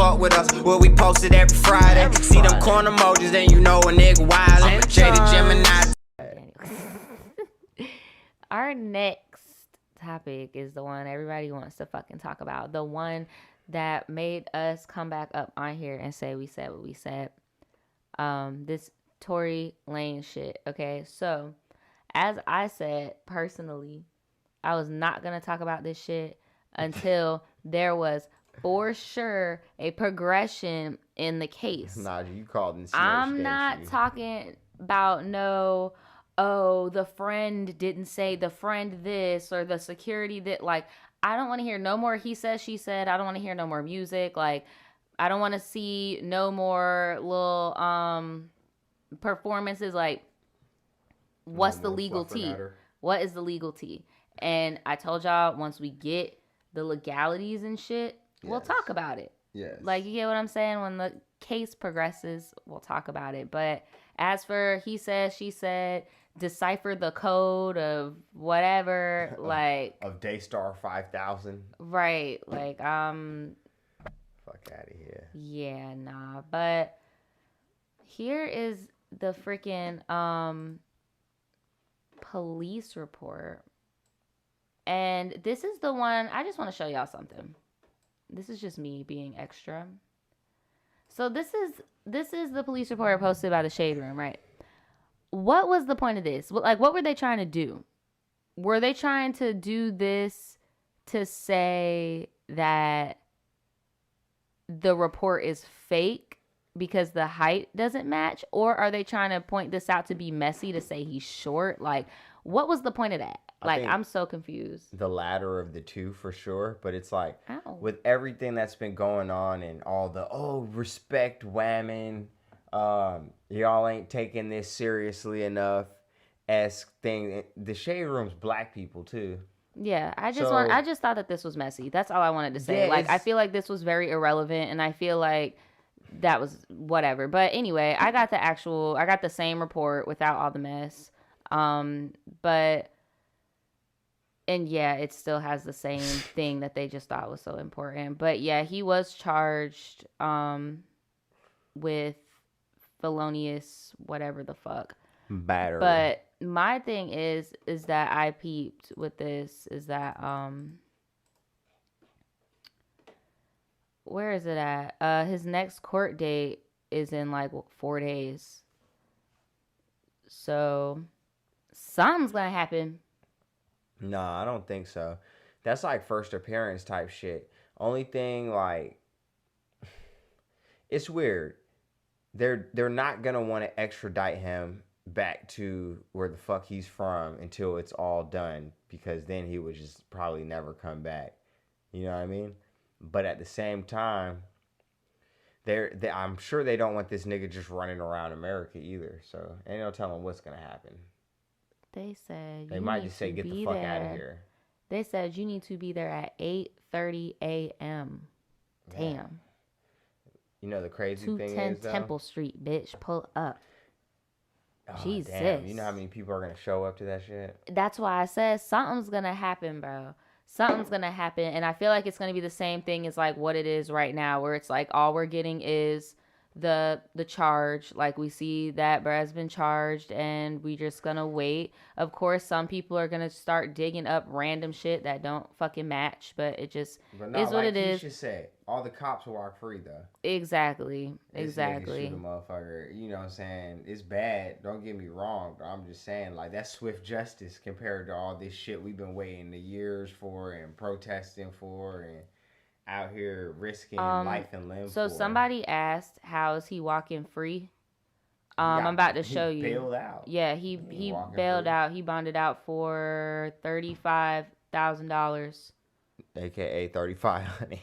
fuck with us. What we posted every Friday. See them corn emojis, then you know a nigga wild. Jaded Gemini. Our next topic is the one everybody wants to fucking talk about. The one that made us come back up on here and say we said what we said. This Tory Lane shit. Okay, so as I said personally, I was not gonna talk about this shit until there was for sure a progression in the case. Nadja, you called and I'm not talking about the friend didn't say, the friend this, or the security that, like, I don't want to hear no more he said, she said. I don't want to hear no more music. Like, I don't want to see no more little performances. Like, what's the legal tea? What is the legal tea? And I told y'all, once we get the legalities and shit, we'll talk about it. Yes. Like, you get what I'm saying? When the case progresses, we'll talk about it. But as for he said, she said, decipher the code of whatever, like... of Daystar 5000. Right. Like, fuck out of here. Yeah, nah. But here is the freaking police report. And this is the one, I just want to show y'all something. This is just me being extra. So this is the police report posted by the Shade Room, right? What was the point of this? Like, what were they trying to do? Were they trying to do this to say that the report is fake because the height doesn't match? Or are they trying to point this out to be messy to say he's short? Like, what was the point of that? Like, I'm so confused. The latter of the two for sure. But it's like, with everything that's been going on and all the, respect whamming, y'all ain't taking this seriously enough esque thing. The Shade Room's black people too. Yeah, I just thought that this was messy. That's all I wanted to say. Yeah, like, I feel like this was very irrelevant, and I feel like that was whatever. But anyway, I got the same report without all the mess. And yeah, it still has the same thing that they just thought was so important. But yeah, he was charged with felonious whatever the fuck. Battery. But my thing is that I peeped with this is that where is it at? His next court date is in like 4 days. So something's gonna happen. No, I don't think so. That's like first appearance type shit. Only thing, like, it's weird. They're not gonna want to extradite him back to where the fuck he's from until it's all done, because then he would just probably never come back. You know what I mean? But at the same time, I'm sure they don't want this nigga just running around America either. So ain't no telling what's gonna happen. They said they might just say, get the fuck out of here. They said you need to be there at 8:30 a.m. Damn. You know the crazy thing is, 210 Temple Street, bitch. Pull up. Oh, Jesus. Damn. You know how many people are going to show up to that shit? That's why I said something's going to happen, bro. Something's going to happen. And I feel like it's going to be the same thing as like what it is right now, where it's like all we're getting is the charge. Like, we see that Brad's been charged and we just gonna wait. Of course, some people are gonna start digging up random shit that don't fucking match, but it just is what it is. Should say, all the cops will walk free though. Exactly. Shoot a motherfucker. You know what I'm saying? It's bad, don't get me wrong, but I'm just saying, like, that's swift justice compared to all this shit we've been waiting the years for and protesting for and out here risking life and limb. So somebody asked, how is he walking free? I'm about to show you. He bailed out. Yeah, he bailed out. He bonded out for $35,000. AKA 3500.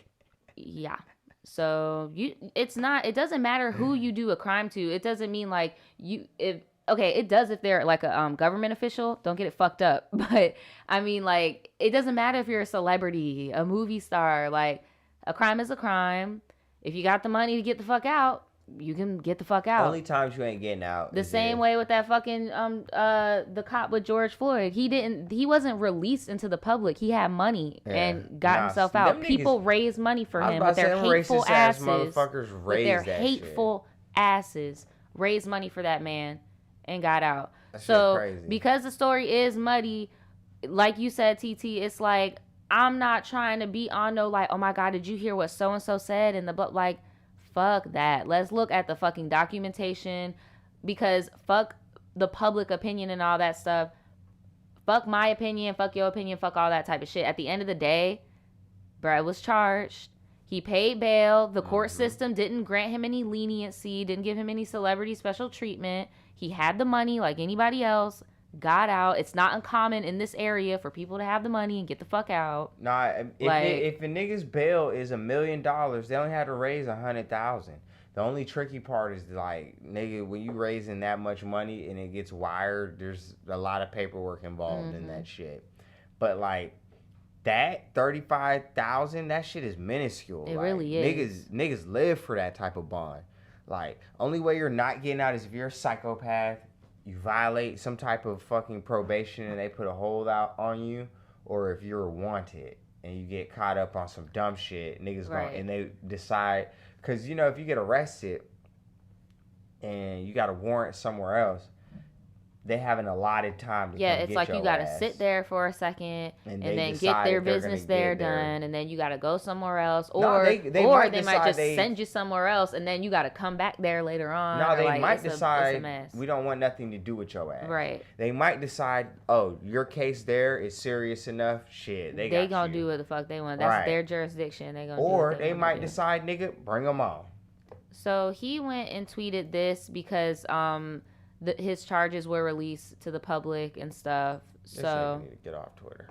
Yeah. So it doesn't matter who you do a crime to. It doesn't mean like it does if they're like a government official. Don't get it fucked up. But I mean, like, it doesn't matter if you're a celebrity, a movie star. Like, a crime is a crime. If you got the money to get the fuck out, you can get the fuck out. Only times you ain't getting out. The same way with that fucking the cop with George Floyd. He wasn't released into the public. He had money and got himself out. People raised money for him with their hateful asses. Motherfuckers with their that hateful asses raised money for that man and got out. That shit So crazy. Because the story is muddy, like you said, TT, it's like I'm not trying to be on no like, oh my God, did you hear what so and so said in the book? Like, fuck that. Let's look at the fucking documentation, because fuck the public opinion and all that stuff. Fuck my opinion, fuck your opinion, fuck all that type of shit. At the end of the day, Brad was charged. He paid bail. The court system didn't grant him any leniency, didn't give him any celebrity special treatment. He had the money like anybody else, got out. It's not uncommon in this area for people to have the money and get the fuck out. Nah, if a nigga's bail is $1 million, they only had to raise 100,000. The only tricky part is like, nigga, when you raising that much money and it gets wired, there's a lot of paperwork involved in that shit. But like that 35,000, that shit is minuscule. It like, really is. Niggas live for that type of bond. Like, only way you're not getting out is if you're a psychopath, you violate some type of fucking probation and they put a hold out on you, or if you're wanted and you get caught up on some dumb shit, niggas and they decide, because, you know, if you get arrested and you got a warrant somewhere else, they have an allotted time to it's like you gotta sit there for a second and then get their business there done, and then you gotta go somewhere else, or they might just send you somewhere else, and then you gotta come back there later on. No, they like, might decide we don't want nothing to do with your ass. Right. They might decide, oh, your case there is serious enough. Shit, they gonna do what the fuck they want. That's their jurisdiction. They gonna. Or do what they might decide, nigga, bring them on. So he went and tweeted this because his charges were released to the public and stuff. So need to get off Twitter.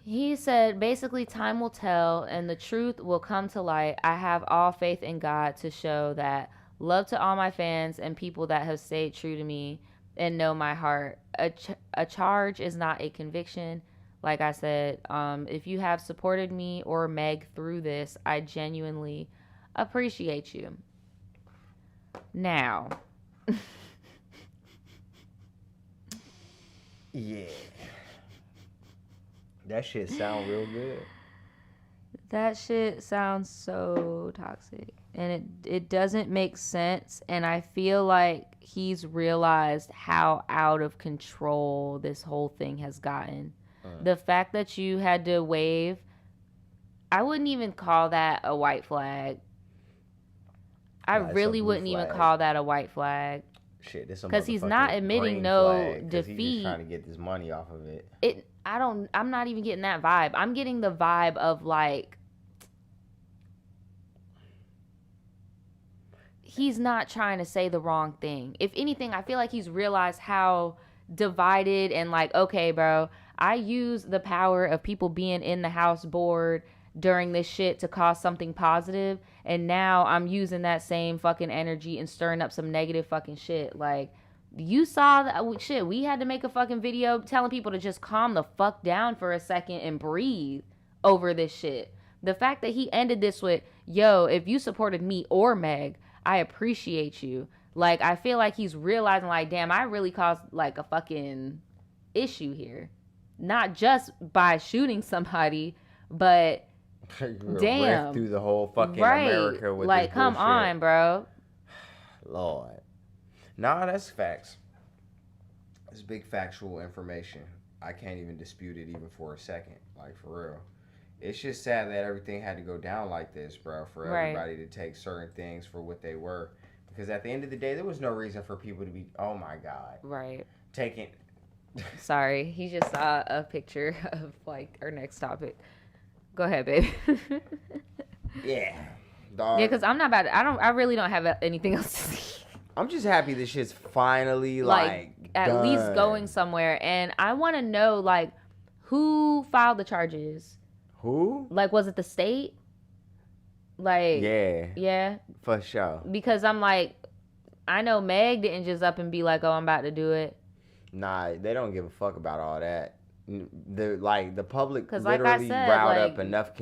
He said, basically, time will tell and the truth will come to light. I have all faith in God to show that. Love to all my fans and people that have stayed true to me and know my heart. A charge is not a conviction. Like I said, if you have supported me or Meg through this, I genuinely appreciate you. Now... Yeah. That shit sound real good. That shit sounds so toxic. And it doesn't make sense. And I feel like he's realized how out of control this whole thing has gotten. The fact that you had to wave, I wouldn't even call that a white flag. I really wouldn't even call that a white flag. Shit, this because he's not admitting no defeat. He's just trying to get this money off of it. I'm not even getting that vibe. I'm getting the vibe of like he's not trying to say the wrong thing. If anything, I feel like he's realized how divided and like, okay, bro, I use the power of people being in the House board during this shit to cause something positive, and now I'm using that same fucking energy and stirring up some negative fucking shit. Like, you saw that shit. We had to make a fucking video telling people to just calm the fuck down for a second and breathe over this shit. The fact that he ended this with, yo, if you supported me or Meg, I appreciate you. Like, I feel like he's realizing, like, damn, I really caused like a fucking issue here. Not just by shooting somebody, but damn, through the whole fucking America with like, this come bullshit. on, bro. Lord, nah, that's facts. It's big factual information. I can't even dispute it even for a second. Like, for real, it's just sad that everything had to go down like this, bro. For everybody to take certain things for what they were, because at the end of the day, there was no reason for people to be, oh my god, taking. Sorry, he just saw a picture of like our next topic. Go ahead, baby. Yeah, dog. Yeah, because I'm not about. I really don't have anything else to see. I'm just happy this shit's finally like at done. least going somewhere, and I want to know like who filed the charges. Who? Like, was it the state? Like, yeah, for sure. Because I'm like, I know Meg didn't just up and be like, oh, I'm about to do it. Nah, they don't give a fuck about all that. The public like literally I said, riled like, up enough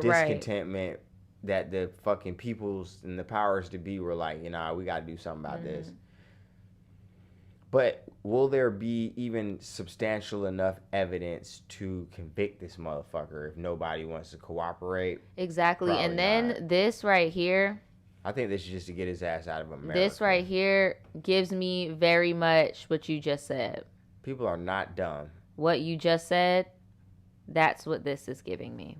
discontentment that the fucking peoples and the powers to be were like, you know, we got to do something about this. But will there be even substantial enough evidence to convict this motherfucker if nobody wants to cooperate? Exactly. Probably And then not. this right here, I think this is just to get his ass out of America. this right here gives me very much what you just said. People are not dumb. What you just said, that's what this is giving me.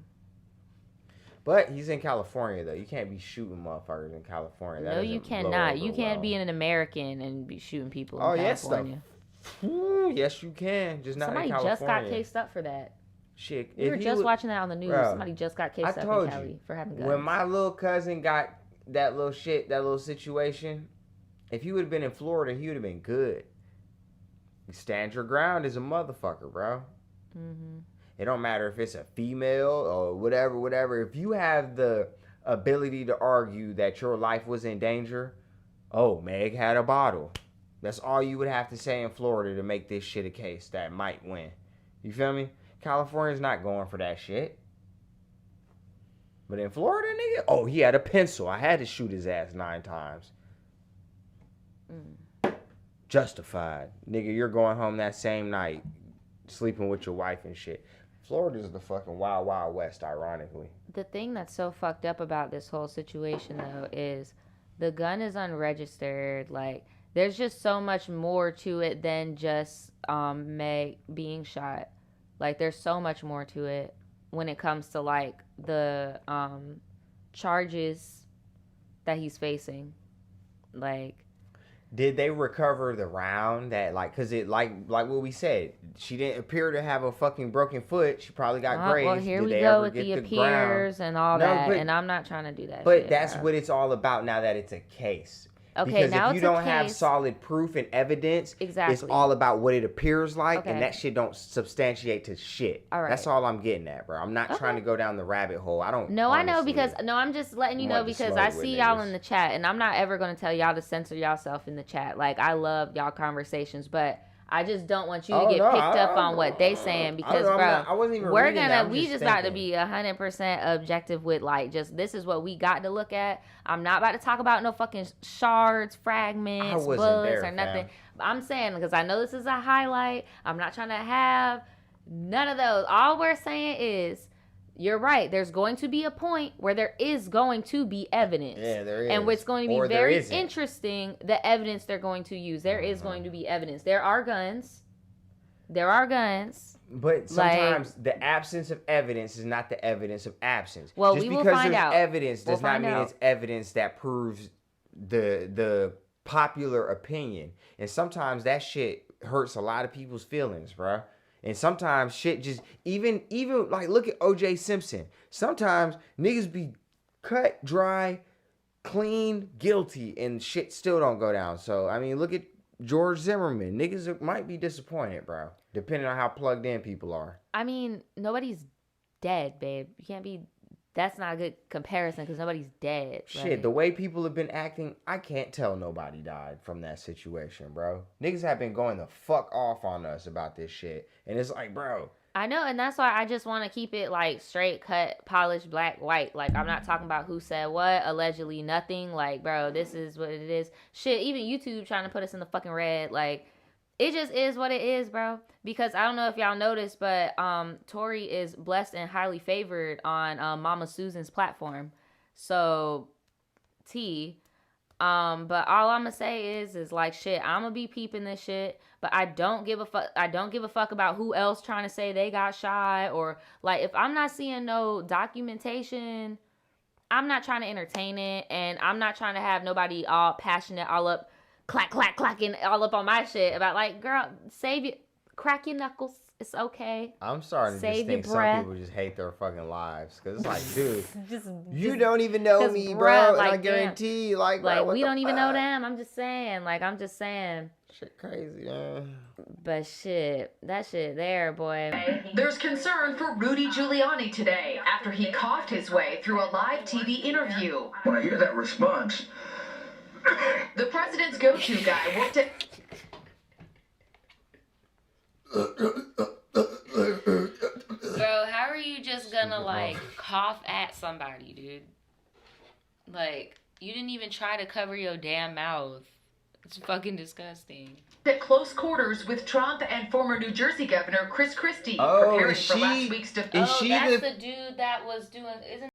But he's in California, though. You can't be shooting motherfuckers in California. That No, you doesn't blow cannot. over You can't well. be an American and be shooting people in Oh, yes, California. Ooh, yes, you can. Just not Somebody in California. just got cased up for that. Shit. We were just watching that on the news. Bro, Somebody just got cased up in Cali for having guns. When my little cousin got that little shit, that little situation, if he would have been in Florida, he would have been good. You stand your ground as a motherfucker, bro. Mm-hmm. It don't matter if it's a female or whatever. If you have the ability to argue that your life was in danger, oh, Meg had a bottle. That's all you would have to say in Florida to make this shit a case that might win. You feel me? California's not going for that shit. But in Florida, nigga, oh, he had a pencil. I had to shoot his ass 9 times. Justified. Nigga, you're going home that same night, sleeping with your wife and shit. Florida's the fucking wild, wild west, ironically. The thing that's so fucked up about this whole situation, though, is the gun is unregistered. Like, there's just so much more to it than just Meg being shot. Like, there's so much more to it when it comes to, like, the charges that he's facing. Like, did they recover the round that, like, because it, like what we said, she didn't appear to have a fucking broken foot. She probably got grazed. Well, here did we they go ever with get the ground? appears and all No, that, but- and I'm not trying to do that. But shit, that's bro. what it's all about now that it's a case. Okay, because now if you it's a don't have case. solid proof and evidence, Exactly. it's all about what it appears like, Okay. and that shit don't substantiate to shit. All right. That's all I'm getting at, bro. I'm not trying Okay. to go down the rabbit hole. I don't. No, I know honestly- because I'm just letting you know want to because slow I with see y'all niggas. in the chat, and I'm not ever gonna tell y'all to censor yourself in the chat. Like, I love y'all conversations, but I just don't want you to get picked up on what they saying because, I'm bro, not- I wasn't even we're reading gonna that. I'm we just just got to thinking. be 100% objective with like just this is what we got to look at. I'm not about to talk about no fucking shards, fragments, wasn't bullets, there, or nothing. fam. I'm saying because I know this is a highlight. I'm not trying to have none of those. All we're saying is. You're right. There's going to be a point where there is going to be evidence. Yeah, there is. And what's going to be Or there very isn't. interesting, the evidence they're going to use. There is going to be evidence. There are guns. There are guns. But sometimes the absence of evidence is not the evidence of absence. Well, Just we will because find there's out. evidence We'll does not find mean out. it's evidence that proves the popular opinion. And sometimes that shit hurts a lot of people's feelings, bro. And sometimes shit just even like look at O.J. Simpson. Sometimes niggas be cut, dry, clean, guilty, and shit still don't go down. So I mean, look at George Zimmerman. Niggas might be disappointed, bro, depending on how plugged in people are. I mean, nobody's dead, babe. You can't be. That's not a good comparison because nobody's dead. Shit, Like, the way people have been acting, I can't tell nobody died from that situation, bro. Niggas have been going the fuck off on us about this shit. And it's like, bro. I know, and that's why I just want to keep it like straight cut, polished, black, white. Like, I'm not talking about who said what, allegedly nothing. Like, bro, this is what it is. Shit, even YouTube trying to put us in the fucking red. Like, it just is what it is, bro. Because I don't know if y'all noticed, but Tory is blessed and highly favored on Mama Susan's platform. So, but all I'm gonna say is like shit, I'm gonna be peeping this shit, but I don't give a fuck. I don't give a fuck about who else trying to say they got shot or like if I'm not seeing no documentation, I'm not trying to entertain it, and I'm not trying to have nobody all passionate, all up, clacking all up on my shit about like, girl, save your, crack your knuckles. It's okay. I'm starting to just Save your think some breath. people just hate their fucking lives. Because it's like, dude, Just you don't even know 'cause, me, bruh, bro. And like, I damn. guarantee, like, bro, like what we the don't even know fuck? them. I'm just saying. Shit crazy, man. But shit, that shit there, boy. There's concern for Rudy Giuliani today after he coughed his way through a live TV interview. When I hear that response, The president's go-to guy worked at... Bro, how are you just gonna like cough at somebody, dude? Like, you didn't even try to cover your damn mouth. It's fucking disgusting. At close quarters with Trump and former New Jersey Governor Chris Christie Oh, preparing is for she- last week's Is she that's the- the dude that was doing. Isn't